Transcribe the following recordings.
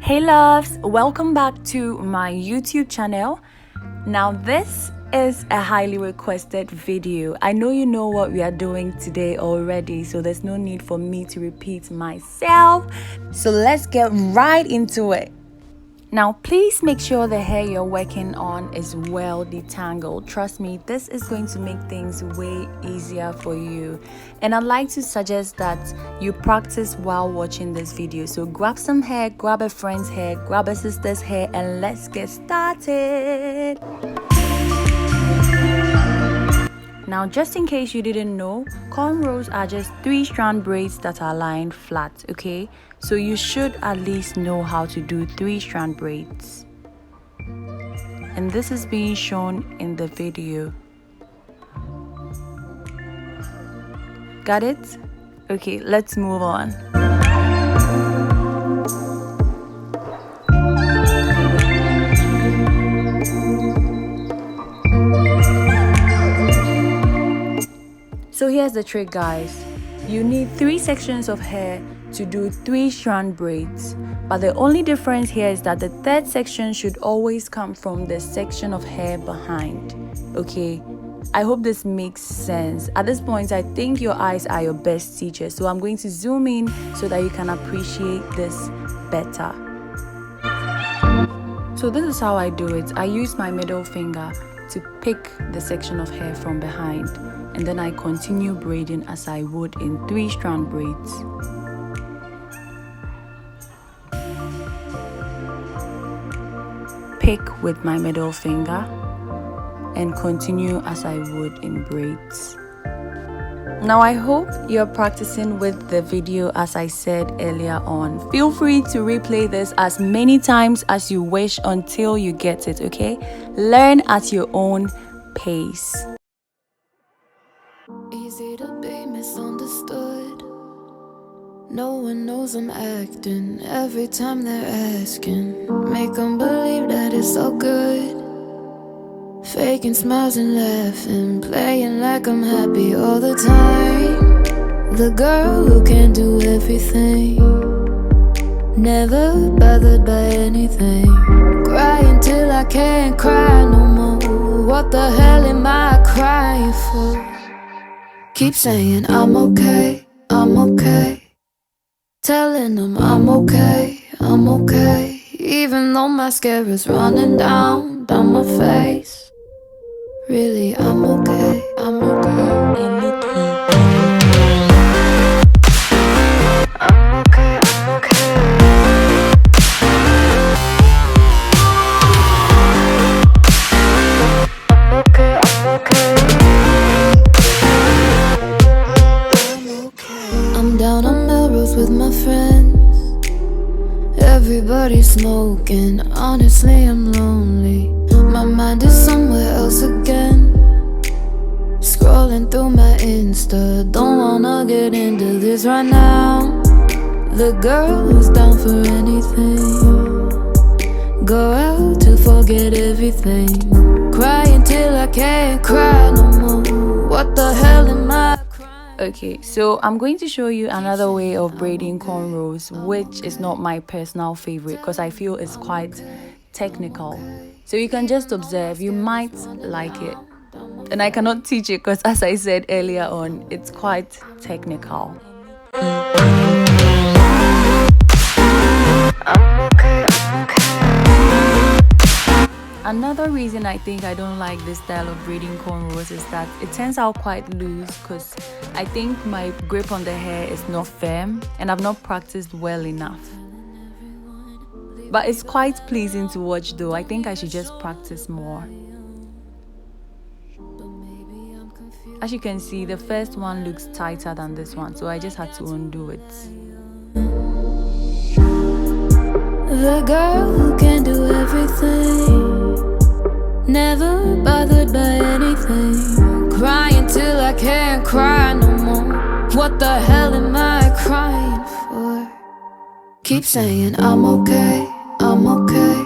Hey loves, welcome back to my YouTube channel. Now this is a highly requested video. I know you know what we are doing today already, so there's no need for me to repeat myself. So let's get right into it. Now please make sure the hair you're working on is well detangled. Trust me, this is going to make things way easier for you. And I'd like to suggest that you practice while watching this video. So grab some hair, grab a friend's hair, grab a sister's hair, and let's get started. Now, just in case you didn't know, cornrows are just 3-strand braids that are lined flat, okay? So you should at least know how to do 3-strand braids. And this is being shown in the video. Got it? Okay, let's move on. So here's the trick, guys. You need 3 sections of hair to do 3-strand braids, but the only difference here is that the 3rd section should always come from the section of hair behind. Okay, I hope this makes sense. At this point, I think your eyes are your best teacher, so I'm going to zoom in so that you can appreciate this better. So this is how I do it. I use my middle finger to pick the section of hair from behind, and then I continue braiding as I would in 3-strand braids. Pick with my middle finger and continue as I would in braids. Now I hope you're practicing with the video as I said earlier on. Feel free to replay this as many times as you wish until you get it, okay? Learn at your own pace. Easy to be misunderstood. No one knows I'm acting every time they're asking. Make them believe that it's all good. Faking smiles and laughing, playing like I'm happy all the time. The girl who can do everything, never bothered by anything. Crying till I can't cry no more. What the hell am I crying for? Keep saying I'm okay, I'm okay. Telling them I'm okay, I'm okay. Even though mascara's running down my face. Really, I'm okay, I'm okay, I'm okay. I'm okay, I'm okay. I'm okay, I'm okay. I'm down on Melrose with my friends. Everybody's smoking, honestly I'm lonely. My mind is somewhere else again. Scrolling through my Insta, don't wanna get into this right now. The girl who's down for anything, go out to forget everything. Crying till I can't cry no more. What the hell am I crying? Okay, so I'm going to show you another way of braiding cornrows, which is not my personal favorite because I feel it's quite technical. So you can just observe, you might like it. And I cannot teach it because, as I said earlier on, it's quite technical. Another reason I think I don't like this style of braiding cornrows is that it turns out quite loose because I think my grip on the hair is not firm and I've not practiced well enough. But it's quite pleasing to watch though. I think I should just practice more. As you can see, the first one looks tighter than this one, so I just had to undo it. The girl who can do everything, never bothered by anything. Crying till I can't cry no more. What the hell am I crying for? Keep saying I'm okay, I'm okay.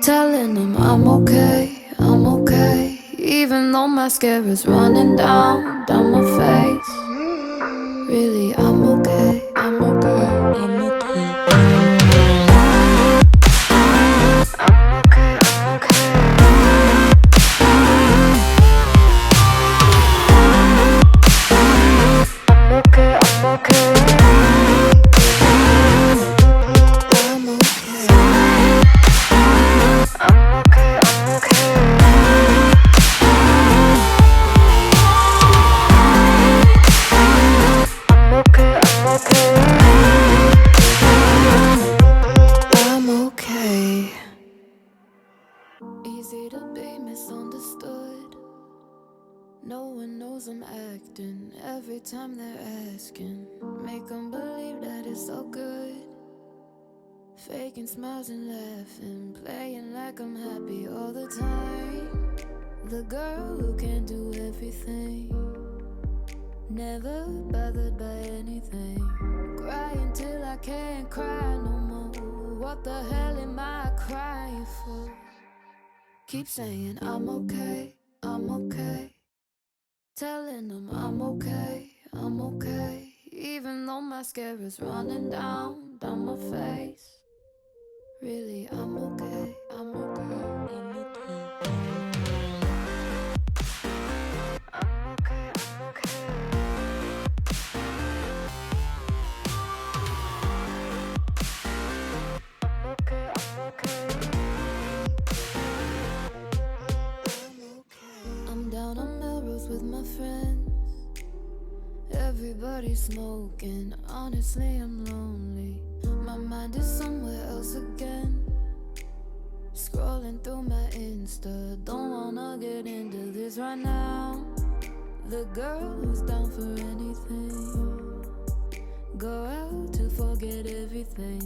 Telling them I'm okay, I'm okay. Even though mascara's running down my face. Really, I'm okay, I'm okay, I'm okay. acting every time they're asking. Make them believe that it's all good. Faking smiles and laughing, playing like I'm happy all the time. The girl who can do everything, never bothered by anything. Crying till I can't cry no more. What the hell am I crying for? Keep saying I'm okay, I'm okay. Telling them I'm okay, I'm okay. Even though mascara's running down my face. Really, I'm okay, I'm okay, I'm okay. I'm okay, I'm okay. I'm okay, I'm okay. I'm down on Melrose with my friends. Everybody's smoking, honestly I'm lonely. My mind is somewhere else again. Scrolling through my Insta, don't wanna get into this right now. The girl who's down for anything, go out to forget everything.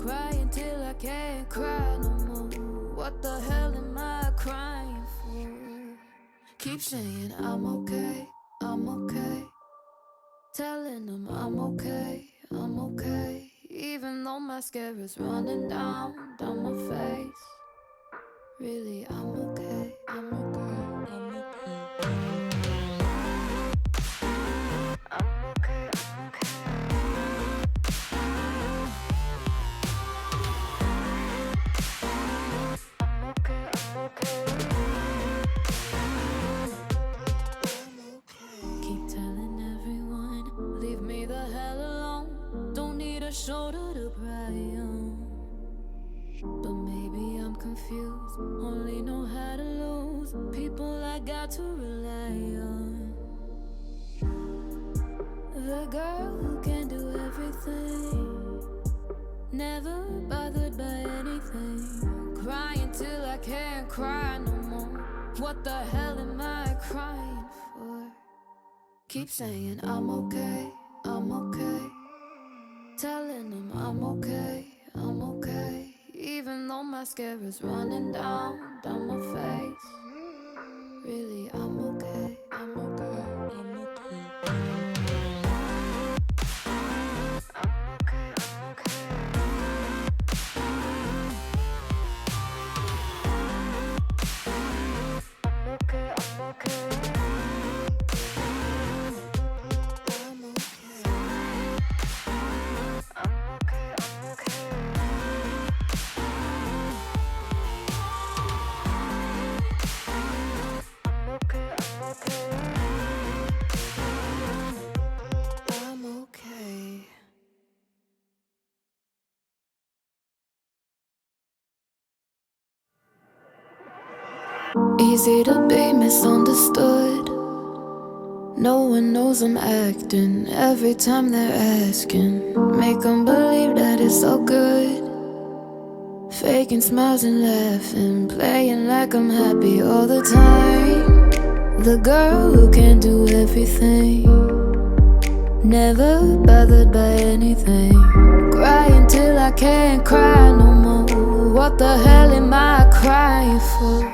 Crying till I can't cry no more. What the hell am I crying for? Keep saying I'm okay, I'm okay. Telling them I'm okay, I'm okay. Even though mascara's running down my face. Really, I'm okay, I'm okay, I'm okay. I'm okay, I'm okay. I'm okay, I'm okay. Keep telling everyone, leave me the hell alone. Don't need a shoulder to cry on. But maybe I'm confused, only know how to lose. People I got to rely on. The girl who can do everything, never bothered by anything. Crying till I can't cry no more. What the hell am I crying for? Keep saying I'm okay, I'm okay. Telling them I'm okay, I'm okay. Even though mascara's running down my face. Really, I'm okay, I'm okay, I'm okay. I'm okay, I'm okay. I'm okay, I'm okay. I'm okay, I'm okay. Easy to be misunderstood. No one knows I'm acting every time they're asking. Make them believe that it's all good. Faking smiles and laughing, playing like I'm happy all the time. The girl who can do everything, never bothered by anything. Crying till I can't cry no more. What the hell am I crying for?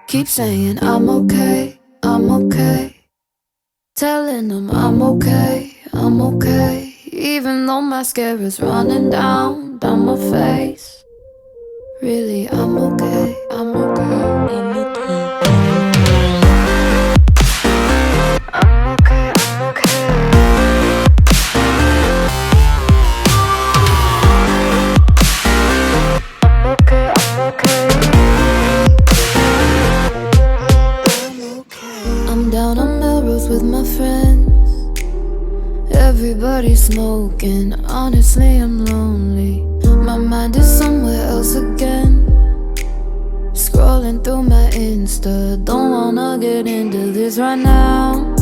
Keep saying I'm okay, I'm okay. Telling them I'm okay, I'm okay. Even though mascara's running down my face. Really, I'm okay, I'm okay, I'm okay. I'm okay, I'm okay. I'm okay, I'm okay. I'm down on Melrose with my friends. Everybody's smoking, honestly I'm lonely. My mind is somewhere else again. Scrolling through my Insta, don't wanna get into this right now.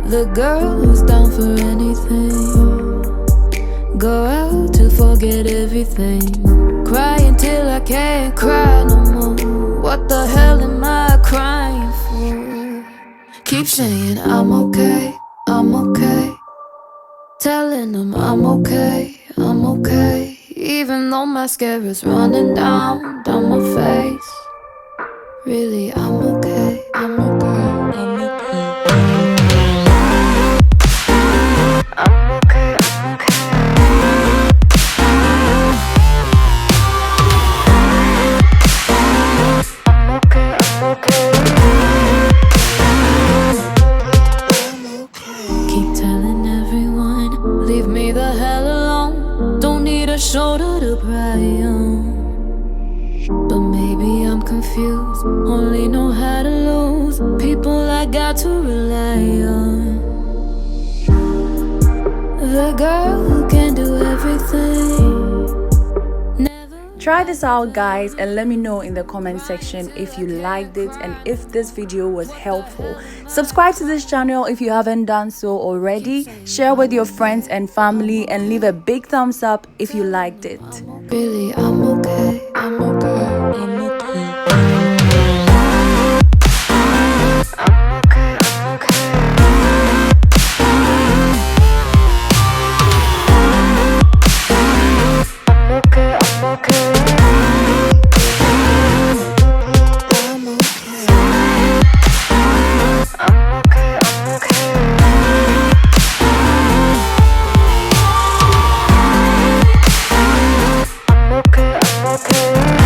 The girl who's down for anything, go out to forget everything. Crying till I can't cry no more. What the hell am I crying for? Keep saying I'm okay, I'm okay. Telling them I'm okay, I'm okay. Even though mascara's running down my face. Really, I'm okay, I'm okay, I'm okay. I'm okay, I'm okay. I'm okay, I'm okay. Keep telling everyone, leave me the hell alone. Don't need a shoulder to cry on. But maybe I'm confused, only know how to lose. People I got to rely on. The girl who can do everything. Never. Try this out, guys, and let me know in the comment section if you liked it and if this video was helpful. Subscribe to this channel if you haven't done so already. Share with your friends and family and leave a big thumbs up if you liked it. Really, I'm okay, I'm okay, I'm okay. Okay.